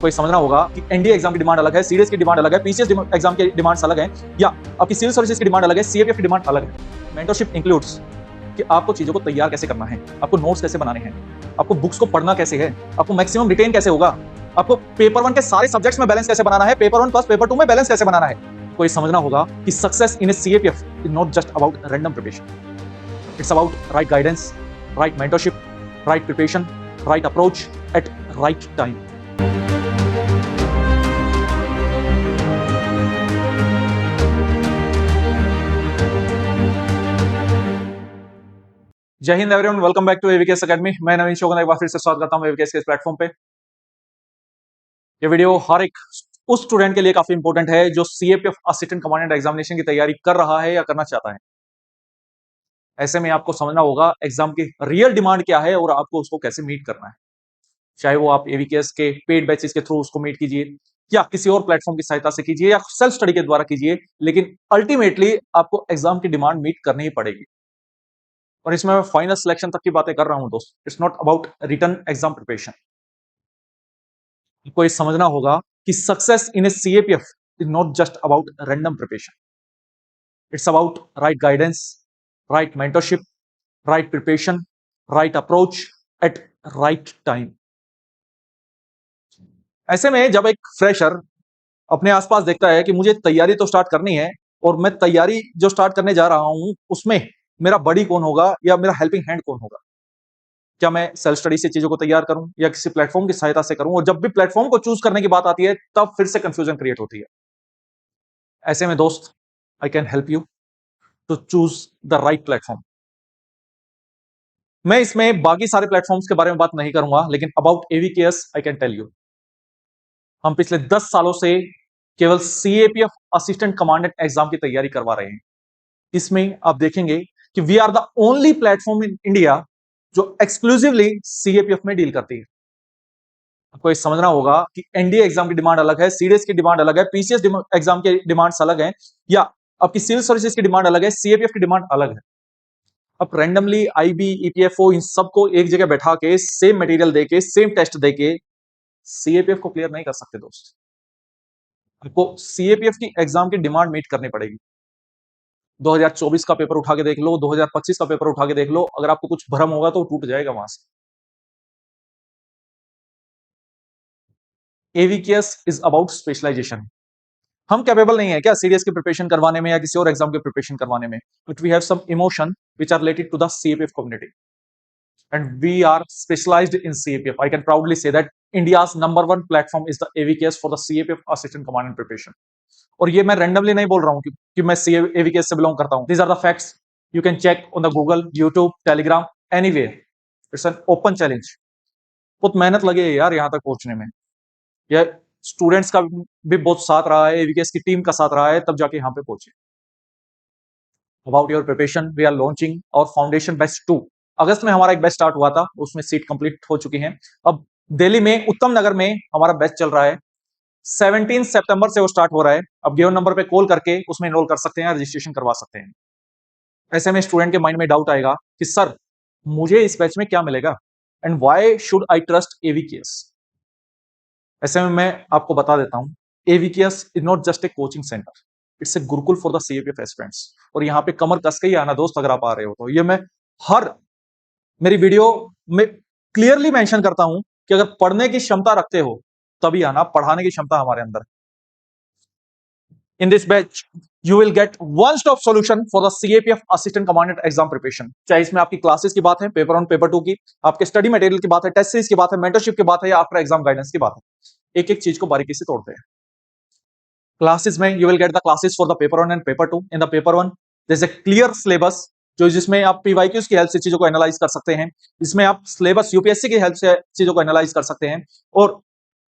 कोई समझना होगा कि एनडीए एग्जाम की डिमांड अलग है, सीडीएस की डिमांड अलग है, पीसीएस एग्जाम की डिमांड्स अलग है, या आपकी सिविल सर्विसेज की डिमांड अलग है, सीएपीएफ की डिमांड अलग है। मेंटरशिप इंक्लूड्स कि आपको चीजों को तैयार कैसे करना है, आपको नोट्स कैसे बनाने हैं, आपको बुक्स को पढ़ना कैसे है, आपको मैक्सिमम रिटेन कैसे होगा, आपको पेपर 1 के सारे सब्जेक्ट्स में बैलेंस कैसे बनाना है, पेपर 1 प्लस पेपर 2 में बैलेंस कैसे बनाना है। कोई समझना होगा कि success in a CAPF is not just about random preparation, it's about right guidance, right mentorship, right preparation, right approach at right time. Jai Hind everyone, welcome back to AVKS academy. मैं नवीन शोगन एक बार फिर से स्वागत करता हूं एवीकेएस के इस प्लेटफॉर्म पे। ये वीडियो हर एक उस स्टूडेंट के लिए काफी इंपॉर्टेंट है जो सीएपीएफ असिस्टेंट कमांडेंट एग्जामिनेशन की तैयारी कर रहा है या करना चाहता है। ऐसे में आपको समझना होगा एग्जाम की रियल डिमांड क्या है और आपको उसको कैसे मीट करना है। चाहे वो आप एवीकेएस के पेड बैचेस के थ्रू उसको मीट कीजिए या किसी और प्लेटफॉर्म की सहायता से कीजिए या सेल्फ स्टडी के द्वारा कीजिए, लेकिन अल्टीमेटली आपको एग्जाम की डिमांड मीट करनी ही पड़ेगी। और इसमें मैं फाइनल सिलेक्शन तक की बातें कर रहा हूं दोस्त। It's not about written exam preparation. आपको ये समझना होगा कि success in a CAPF is not just about random preparation, it's about right guidance, right mentorship, right preparation, right approach at right time. ऐसे में जब एक फ्रेशर अपने आसपास देखता है कि मुझे तैयारी तो स्टार्ट करनी है और मैं तैयारी जो स्टार्ट करने जा रहा हूं उसमें मेरा बडी कौन होगा या मेरा हेल्पिंग हैंड कौन होगा, क्या मैं सेल्फ स्टडी से चीजों को तैयार करूं या किसी प्लेटफॉर्म की सहायता से करूं, और जब भी प्लेटफॉर्म को चूज करने की बात आती है तब फिर से कंफ्यूजन क्रिएट होती है। ऐसे में दोस्त, I can help you to choose the right platform. मैं इसमें बाकी सारे प्लेटफॉर्म्स के बारे में बात नहीं करूंगा, लेकिन about AVKS I can tell you. हम पिछले 10 सालों से केवल सीएपीएफ असिस्टेंट कमांडेंट एग्जाम की तैयारी करवा रहे हैं। इसमें आप देखेंगे कि we are the only platform in India जो एक्सक्लूसिवली सीएपीएफ में डील करती है। आपको ये समझना होगा कि एनडीए एग्जाम की डिमांड अलग है, सीडीएस की डिमांड अलग है, पीसीएस एग्जाम की डिमांड्स अलग है, या आपकी सिविल सर्विसेज की डिमांड अलग है, सीएपीएफ की डिमांड अलग है। अब रैंडमली आईबी, ईपीएफओ इन सबको एक जगह बैठा के सेम मटेरियल देके सेम टेस्ट देके सीएपीएफ को क्लियर नहीं कर सकते दोस्त। आपको सीएपीएफ की एग्जाम की डिमांड मीट करनी पड़ेगी। 2024 का पेपर उठा के देख लो, 2025 का पेपर उठा के देख लो, अगर आपको कुछ भ्रम होगा तो टूट जाएगा वहां से। एवीकेएस इज अबाउट स्पेशलाइजेशन। हम कैपेबल नहीं है क्या सीडीएस की प्रिपरेशन करवाने में या किसी और एग्जाम की प्रिपरेशन करवाने में, but we have some emotion which are related to the CAPF community and we are specialized in CAPF. I can proudly say that India's #1 platform is the AVKS for the CAPF Assistant Commandant Preparation. और ये मैं randomly नहीं बोल रहा हूँ कि मैं AVKS से बिलोंग करता हूँ। These are the facts. You can check on the Google, YouTube, Telegram, anywhere. It's an open challenge. बहुत मेहनत लगी है यार यहाँ तक पहुंचने में। यह स्टूडेंट्स का भी बहुत साथ रहा है, एवीकेएस की टीम का साथ रहा है, तब जाके यहाँ पे पहुंचे। About your preparation, we are launching our foundation batch 2. अगस्त में हमारा एक बैच स्टार्ट हुआ था, उसमें सीट कंप्लीट हो चुकी हैं। अब दिल्ली में उत्तम नगर में हमारा बैच चल रहा है। 17 सितंबर से वो स्टार्ट हो रहा है। अब गिवन नंबर पे कॉल करके उसमें एनरोल कर सकते हैं, रजिस्ट्रेशन करवा सकते हैं। ऐसे में स्टूडेंट के माइंड में डाउट आएगा कि सर मुझे इस बैच में क्या मिलेगा and why should I trust AVKS. ऐसे में मैं आपको बता देता हूं, AVKS is not just a coaching centre, it's a gurukul for the CAPF aspirants. और यहाँ पे कमर कस के ही आना दोस्त, अगर आप आ रहे हो तो। ये मैं हर मेरी वीडियो में क्लियरली मेंशन करता हूं कि अगर पढ़ने की क्षमता रखते हो तभी आना, पढ़ाने की क्षमता हमारे अंदर। In this batch you will get one stop solution for the CAPF assistant commandant exam preparation. चाहे इसमें आपकी क्लासेस की बात है, पेपर 1 पेपर 2 की, आपके स्टडी मटेरियल की बात है, टेस्ट सीरीज की बात है, मेंटरशिप की बात है, या आफ्टर एग्जाम गाइडेंस की बात है। एक एक चीज को बारीकी से तोड़ते हैं। क्लासेस में you will get the classes for the paper 1 and paper 2। In the paper 1 there is a clear syllabus जिसमें आप पीवाईक्यूज की हेल्प से चीजों को एनालाइज कर सकते हैं। इसमें आप सिलेबस यूपीएससी की हेल्प से चीजों को एनालाइज कर सकते हैं। और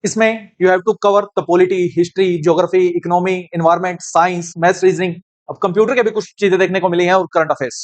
इसमें you have to cover the polity, history, geography, economy, environment, science, maths, reasoning. अब कंप्यूटर के भी कुछ चीजें देखने को मिली हैं, और करंट अफेयर्स।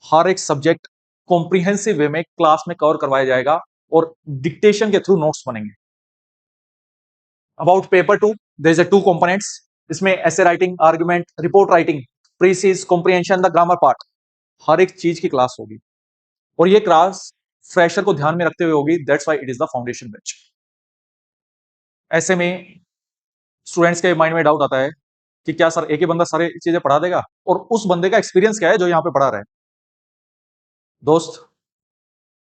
हर एक सब्जेक्ट कॉम्प्रिहेंसिव वे में क्लास में कवर करवाया जाएगा और डिक्टेशन के थ्रू नोट्स बनेंगे। About paper 2 there is a 2 components. इसमें ऐसे writing, argument, report writing, precis, comprehension, the grammar part, हर एक चीज की क्लास होगी। और ये क्लास फ्रेशर को ध्यान में रखते हुए होगी। That's why it is the foundation batch. ऐसे में स्टूडेंट्स के माइंड में डाउट आता है कि क्या सर एक ही बंदा सारी चीजें पढ़ा देगा, और उस बंदे का एक्सपीरियंस क्या है जो यहाँ पे पढ़ा रहा है। दोस्त,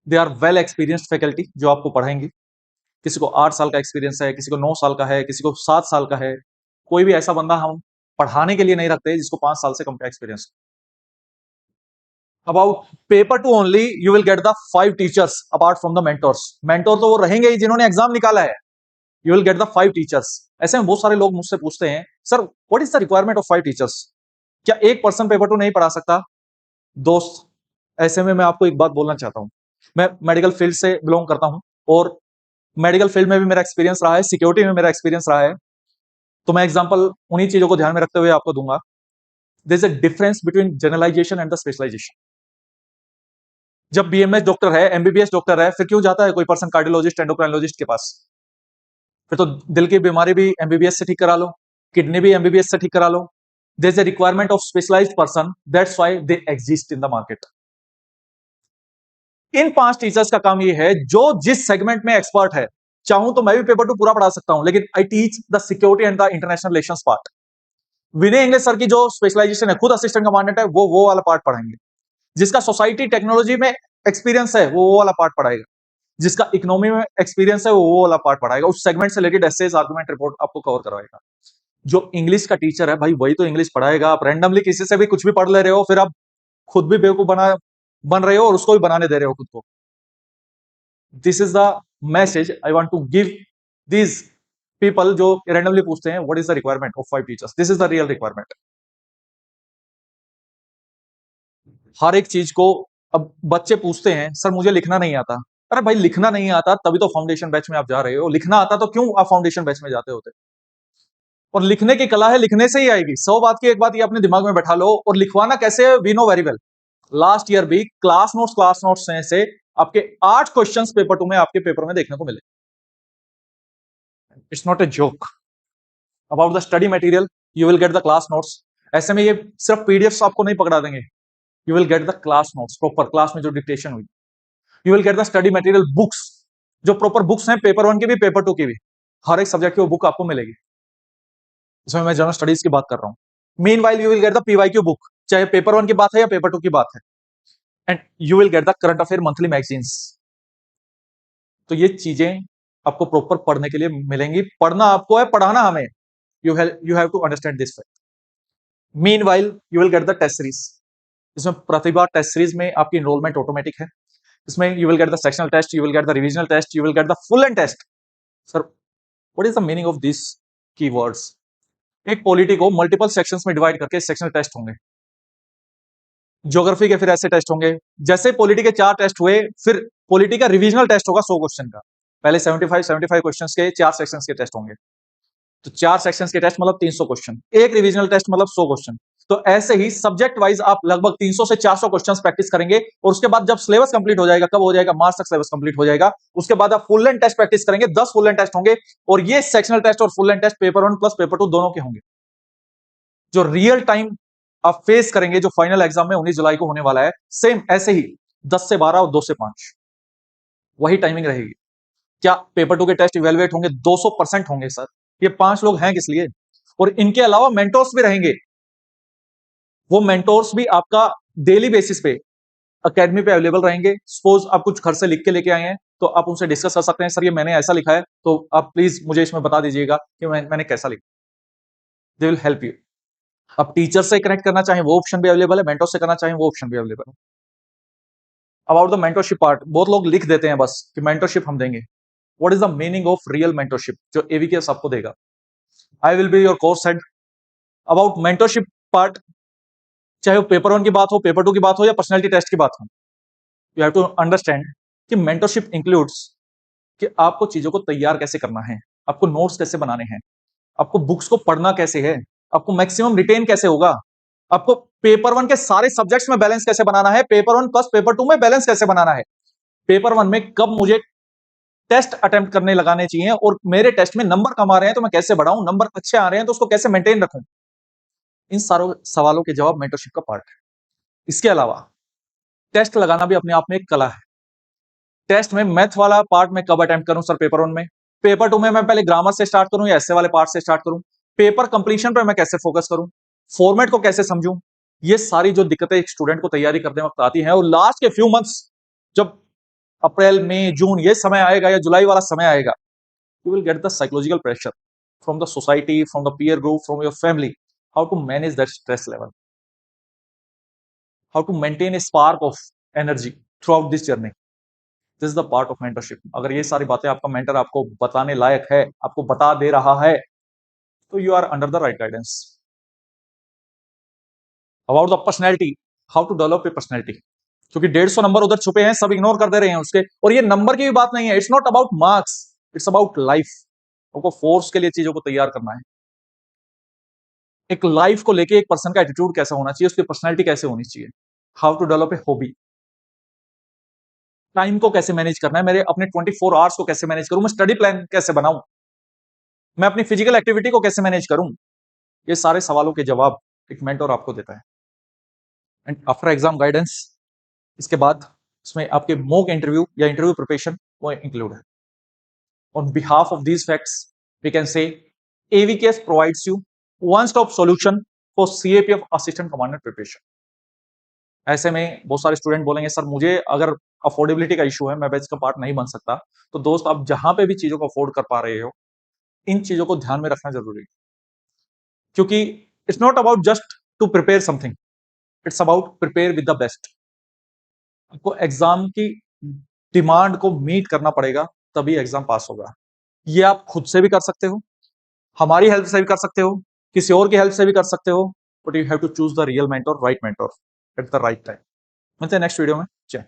they are well experienced faculty जो आपको पढ़ाएंगे। किसी को 8 साल का एक्सपीरियंस है, किसी को 9 साल का है, किसी को 7 साल का है। कोई भी ऐसा बंदा हम पढ़ाने के लिए नहीं रखते जिसको 5 साल से कम का experience. About paper two only you will get the 5 teachers apart from the mentors. Mentor तो वो रहेंगे ही जिन्होंने एग्जाम निकाला है। You will get the 5 teachers. ऐसे में बहुत सारे लोग मुझसे पूछते हैं, sir what is the requirement of 5 teachers? क्या एक पर्सन पेपर टू नहीं पढ़ा सकता? दोस्त, ऐसे में मैं आपको एक बात बोलना चाहता हूं। मैं मेडिकल फील्ड से बिलोंग करता हूं, और मेडिकल फील्ड में भी मेरा एक्सपीरियंस रहा है, सिक्योरिटी में मेरा एक्सपीरियंस रहा है। तो मैं एग्जांपल उन्हीं चीजों को ध्यान में रखते हुए आपको दूंगा। There is a difference between generalisation and the specialisation. जब बीएमएस डॉक्टर है, एमबीबीएस डॉक्टर है, फिर क्यों जाता है कोई पर्सन कार्डियोलॉजिस्ट, एंडोक्राइनोलॉजिस्ट के पास? फिर तो दिल की बीमारी भी एमबीबीएस से ठीक करा लो, किडनी भी एमबीबीएस से ठीक करा लो। There is a requirement of specialised person, that's why they exist in the market. इन 5 टीचर्स का काम ये है जो जिस सेगमेंट में एक्सपर्ट है। चाहूं तो मैं भी पेपर 2 पूरा पढ़ा सकता हूं, लेकिन I teach the security and the international relations part. Vinay English sir की जो स्पेशलाइजेशन है, खुद असिस्टेंट कमांडेंट है, वो वाला पार्ट पढ़ाएंगे। जिसका सोसाइटी टेक्नोलॉजी में एक्सपीरियंस है वो वाला पार्ट पढ़ाएगा। जिसका इकोनॉमी में एक्सपीरियंस है वो वाला पार्ट पढ़ाएगा। उस सेगमेंट से रिलेटेड एसेज, आर्गुमेंट, रिपोर्ट आपको कवर करवाएगा। जो इंग्लिश का टीचर है भाई, वही तो इंग्लिश पढ़ाएगा। आप रैंडमली किसी से भी कुछ भी पढ़ ले रहे हो, फिर आप खुद भी बेवकूफ बन रहे हो और उसको भी बनाने दे रहे हो खुद को। This is the message I want to give these people जो रैंडमली पूछते हैं what is the requirement of 5 teachers. This is the real requirement. हर एक चीज को अब बच्चे पूछते हैं, सर मुझे लिखना नहीं आता। अरे भाई, लिखना नहीं आता तभी तो फाउंडेशन बैच में आप जा रहे हो। लिखना आता तो क्यों आप फाउंडेशन बैच में जाते होते? और लिखने की कला है, लिखने से ही आएगी। 100 बात की एक बात ये अपने दिमाग में बैठा लो। और लिखवाना कैसे है, we know very well. Last year भी क्लास नोट्स से आपके 8 क्वेश्चंस पेपर 2 में आपके पेपर में देखने को मिले। It's not a joke. About the study material you will get the class notes. ऐसे में ये सिर्फ पीडीएफ आपको नहीं पकड़ा देंगे। You will get the class notes, proper class में जो डिक्टेशन हुई। You will get the study material books, जो प्रॉपर बुक्स हैं, पेपर 1 की भी, पेपर 2 की भी। हर एक सब्जेक्ट की वो बुक आपको मिलेगी। इसमें मैं जनरल स्टडीज की बात कर रहा हूं। Mean while you will get the PYQ book, चाहे पेपर 1 की बात है या पेपर 2 की बात है। And you will get the current affair monthly magazines. तो ये चीजें आपको प्रॉपर पढ़ने के लिए मिलेंगी। पढ़ना आपको है, पढ़ाना हमें। You have to understand this fact. Mean while you will get the test series. इसमें प्रतिभा टेस्ट सीरीज में आपकी एनरोलमेंट ऑटोमेटिक है। इसमें you will get the sectional test, you will get the revisional test, you will get the full end test. Sir what is the meaning of this keywords? एक polity को multiple sections में divide करके sectional test होंगे। Geography के फिर ऐसे test होंगे। जैसे पॉलिटी के 4 टेस्ट हुए, फिर पॉलिटी का रिविजनल टेस्ट होगा 100 क्वेश्चन का। पहले 75 क्वेश्चंस के 4 सेक्शंस के टेस्ट होंगे। तो 4 सेक्शंस के टेस्ट मतलब 300 क्वेश्चन, एक रिविजनल टेस्ट मतलब 100 क्वेश्चन। तो ऐसे ही सब्जेक्ट वाइज आप लगभग 300 से 400 क्वेश्चंस प्रैक्टिस करेंगे। और उसके बाद जब सिलेबस कंप्लीट हो जाएगा, कब हो जाएगा? मार्च तक सिलेबस कंप्लीट हो जाएगा। उसके बाद आप फुल एंड टेस्ट प्रैक्टिस करेंगे। 10 फुल एंड टेस्ट होंगे, और ये सेक्शनल टेस्ट और full end test paper 1 plus paper 2 दोनों के होंगे। जो रियल टाइम आप फेस करेंगे, जो फाइनल एग्जाम में 19 जुलाई को होने वाला है, सेम ऐसे ही 10 से 12 और 2 से 5 वही टाइमिंग रहेगी। क्या पेपर 2 के टेस्ट इवेलुएट होंगे? 200% होंगे सर। ये 5 लोग हैं किस लिए? और इनके अलावा मेंटोर्स भी रहेंगे। वो मेंटोर्स भी आपका डेली बेसिस पे अकेडमी पे अवेलेबल रहेंगे। सपोज आप कुछ घर से लिख के लेके आए हैं, तो आप उनसे डिस्कस कर सकते हैं, सर ये मैंने ऐसा लिखा है, तो आप प्लीज मुझे इसमें बता दीजिएगा कि मैंने कैसा लिखा। They will help you. अब टीचर से कनेक्ट करना चाहें वो ऑप्शन भी अवेलेबल है, मेंटोर से करना चाहें वो ऑप्शन भी अवेलेबल है। अबाउट द मेंटरशिप पार्ट, बहुत लोग लिख देते हैं बस कि मेंटरशिप हम देंगे। What is the meaning of real mentorship जो एवीकेएस आपको देगा? I will be your course head. About mentorship part, चाहे वो पेपर 1 की बात हो, पेपर 2 की बात हो, या पर्सनैलिटी टेस्ट की बात हो, यू हैव टू अंडरस्टैंड कि मेंटरशिप इंक्लूड्स कि आपको चीजों को तैयार कैसे करना है, आपको नोट्स कैसे बनाने हैं, आपको बुक्स को पढ़ना कैसे है, आपको मैक्सिमम रिटेन कैसे होगा, आपको पेपर 1 के सारे सब्जेक्ट्स में बैलेंस कैसे बनाना है, पेपर 1 प्लस पेपर 2 में बैलेंस कैसे बनाना है, पेपर 1 में कब मुझे टेस्ट अटेम्प्ट करने लगाने चाहिए, और मेरे टेस्ट में नंबर कम आ रहे हैं तो मैं कैसे बढ़ाऊं, नंबर अच्छे आ रहे हैं तो उसको कैसे मेंटेन रखूं। इन सारों सवालों के जवाब मेंटरशिप का पार्ट है। इसके अलावा टेस्ट लगाना भी अपने आप में एक कला है। टेस्ट में मैथ वाला पार्ट में कब अटेम्प्ट करूं सर पेपर 1 में, पेपर 2 में मैं पहले ग्रामर से स्टार्ट करूं या ऐसे वाले पार्ट से स्टार्ट करूं, पेपर कंप्लीशन पर मैं कैसे फोकस करूं, फॉर्मेट को कैसे समझूं, ये सारी जो दिक्कतें एक स्टूडेंट को तैयारी करने वक्त आती हैं, और लास्ट के फ्यू मंथ्स जब अप्रैल मई जून ये समय आएगा या जुलाई वाला समय आएगा, you will get the psychological pressure from the society, from the peer group, from your family, how to manage that stress level, how to maintain a spark of energy throughout this journey. This is the part of mentorship. अगर ये सारी बातें आपका mentor आपको बताने लायक है, आपको बता दे रहा है, तो you are under the right guidance. About the personality, how to develop a personality. क्योंकि 150 नंबर उधर छुपे हैं, सब इग्नोर कर दे रहे हैं उसके, और ये नंबर की भी बात नहीं है, it's not about marks, it's about life. आपको फोर्स के लिए चीजों को तैयार करना है. एक लाइफ को लेके एक पर्सन का एटीट्यूड कैसा होना चाहिए, उसकी पर्सनैलिटी कैसे होनी चाहिए, how to develop a hobby, time को कैसे मैनेज करना है, मेरे अपने 24 आवर्स को कैसे मैनेज करूं, मैं स्टडी प्लान कैसे बनाऊं, मैं अपनी फिजिकल एक्टिविटी को कैसे मैनेज करूं. ये सारे सवालों के जवाब एक मेंटर आपको देता है. एंड आफ्टर एग्जाम गाइडेंस, इसके बाद इसमें आपके मॉक इंटरव्यू या इंटरव्यू प्रिपरेशन वो इंक्लूड है. On behalf of these facts we can say AVKS provides you one stop solution for CAPF assistant commander preparation. ऐसे में बहुत सारे स्टूडेंट बोलेंगे सर मुझे अगर अफोर्डेबिलिटी का इशू है, मैं बैच का पार्ट नहीं बन सकता. तो दोस्त, आप जहां पे भी चीजों को अफोर्ड कर पा रहे हो, इन चीजों को ध्यान में रखना जरूरी है. क्योंकि it's not about just to prepare something, it's about prepare with the best. आपको एग्जाम की डिमांड को मीट करना पड़ेगा, तभी एग्जाम पास होगा. ये आप खुद से भी कर सकते हो, हमारी हेल्प से भी कर सकते हो, किसी और की हेल्प से भी कर सकते हो, but you have to choose the real mentor, right mentor at the right time. मिलते हैं नेक्स्ट वीडियो में. जय.